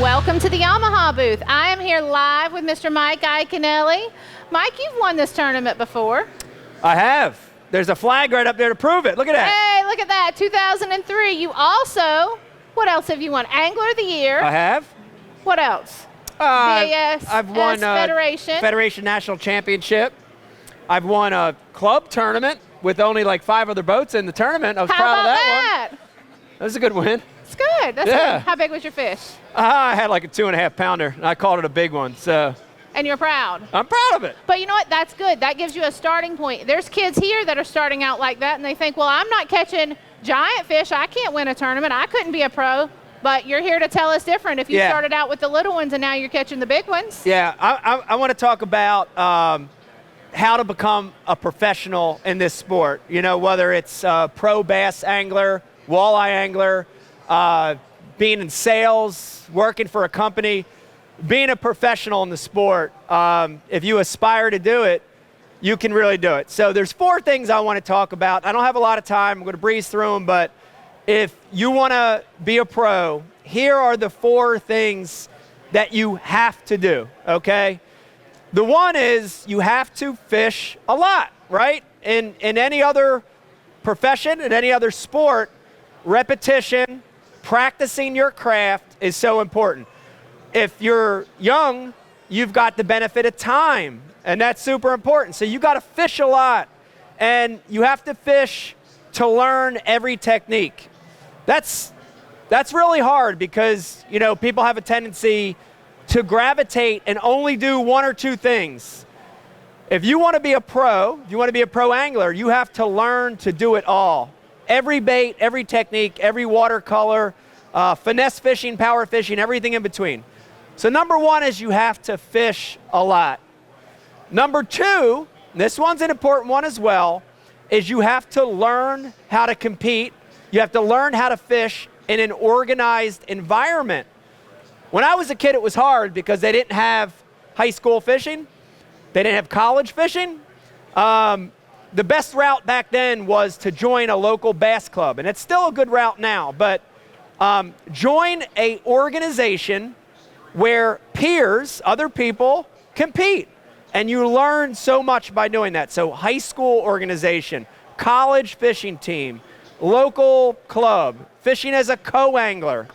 Welcome to the Yamaha booth. I am here live with Mr. Mike Iaconelli. Mike, you've won this tournament before. I have. There's a flag right up there to prove it. Look at that. Hey, look at that, 2003. You also, what else have you won? Angler of the Year. I have. What else? I've won Federation National Championship. I've won a club tournament with only like 5 other boats in the tournament. I was proud of that one. That was a good win. It's good. That's good. How big was your fish? I had like a 2.5 pounder, and I called it a big one. So. And you're proud? I'm proud of it. But you know what? That's good. That gives you a starting point. There's kids here that are starting out like that, and they think, well, I'm not catching giant fish. I can't win a tournament. I couldn't be a pro. But you're here to tell us different. If you started out with the little ones and now you're catching the big ones. Yeah, I want to talk about how to become a professional in this sport. You know, whether it's pro bass angler, walleye angler, being in sales, working for a company, being a professional in the sport, if you aspire to do it, you can really do it. So there's 4 things I want to talk about. I don't have a lot of time. I'm going to breeze through them, but if you want to be a pro, here are the 4 things that you have to do, okay? The one is you have to fish a lot, right? In any other profession, in any other sport, repetition, practicing your craft is so important. If you're young, you've got the benefit of time, and that's super important. So you got to fish a lot, and you have to fish to learn every technique. That's really hard because, you know, people have a tendency to gravitate and only do 1 or 2 things. If you want to be a pro, if you want to be a pro angler, you have to learn to do it all. Every bait, every technique, every watercolor, finesse fishing, power fishing, everything in between. So number 1 is you have to fish a lot. Number 2, this one's an important one as well, is you have to learn how to compete. You have to learn how to fish in an organized environment. When I was a kid, it was hard because they didn't have high school fishing. They didn't have college fishing. The best route back then was to join a local bass club, and it's still a good route now, but join an organization where peers, other people, compete. And you learn so much by doing that. So high school organization, college fishing team, local club, fishing as a co-angler,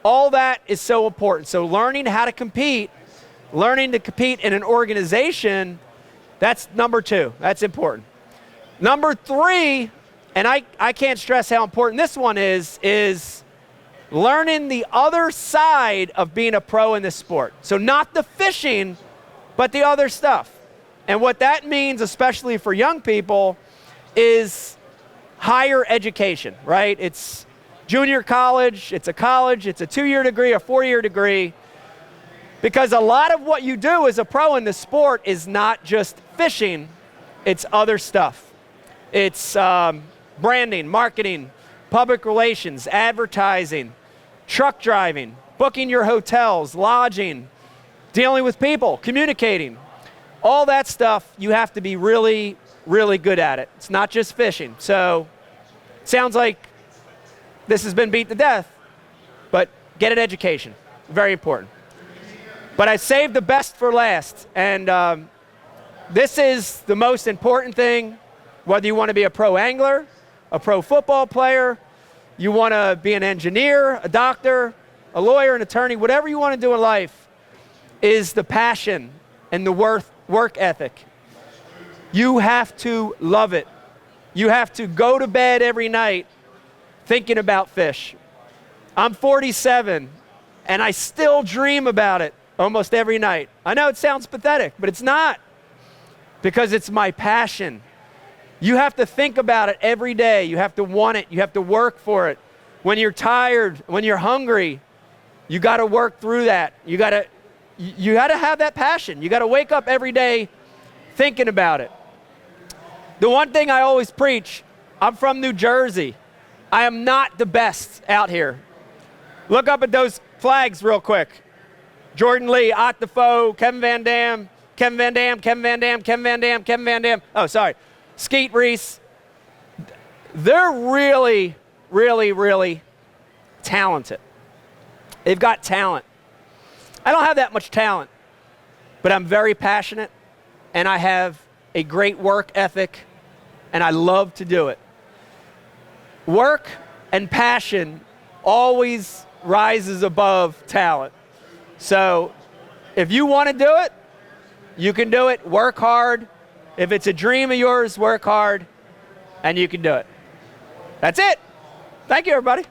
all that is so important. So learning how to compete, learning to compete in an organization, that's number 2. That's important. Number 3, and I can't stress how important this one is learning the other side of being a pro in this sport. So not the fishing, but the other stuff. And what that means, especially for young people, is higher education, right? It's junior college, it's a 2-year degree, a 4-year degree, because a lot of what you do as a pro in the sport is not just fishing, it's other stuff. It's branding, marketing, public relations, advertising, truck driving, booking your hotels, lodging, dealing with people, communicating. All that stuff, you have to be really, really good at it. It's not just fishing. So it sounds like this has been beat to death, but get an education. Very important. But I saved the best for last, and this is the most important thing, whether you want to be a pro angler, a pro football player, you want to be an engineer, a doctor, a lawyer, an attorney, whatever you want to do in life, is the passion and the work ethic. You have to love it. You have to go to bed every night thinking about fish. I'm 47, and I still dream about it almost every night. I know it sounds pathetic, but it's not, because it's my passion. You have to think about it every day. You have to want it. You have to work for it. When you're tired, when you're hungry, you got to work through that. You got to have that passion. You got to wake up every day thinking about it. The one thing I always preach, I'm from New Jersey. I am not the best out here. Look up at those flags real quick. Jordan Lee, Ott Defoe, Kevin Van Dam, Kevin Van Dam, Kevin Van Dam, Kevin Van Dam, Kevin Van Dam. Oh, sorry. Skeet Reese. They're really, really, really talented. They've got talent. I don't have that much talent, but I'm very passionate, and I have a great work ethic, and I love to do it. Work and passion always rises above talent. So if you want to do it, you can do it. Work hard. If it's a dream of yours, work hard, and you can do it. That's it. Thank you, everybody.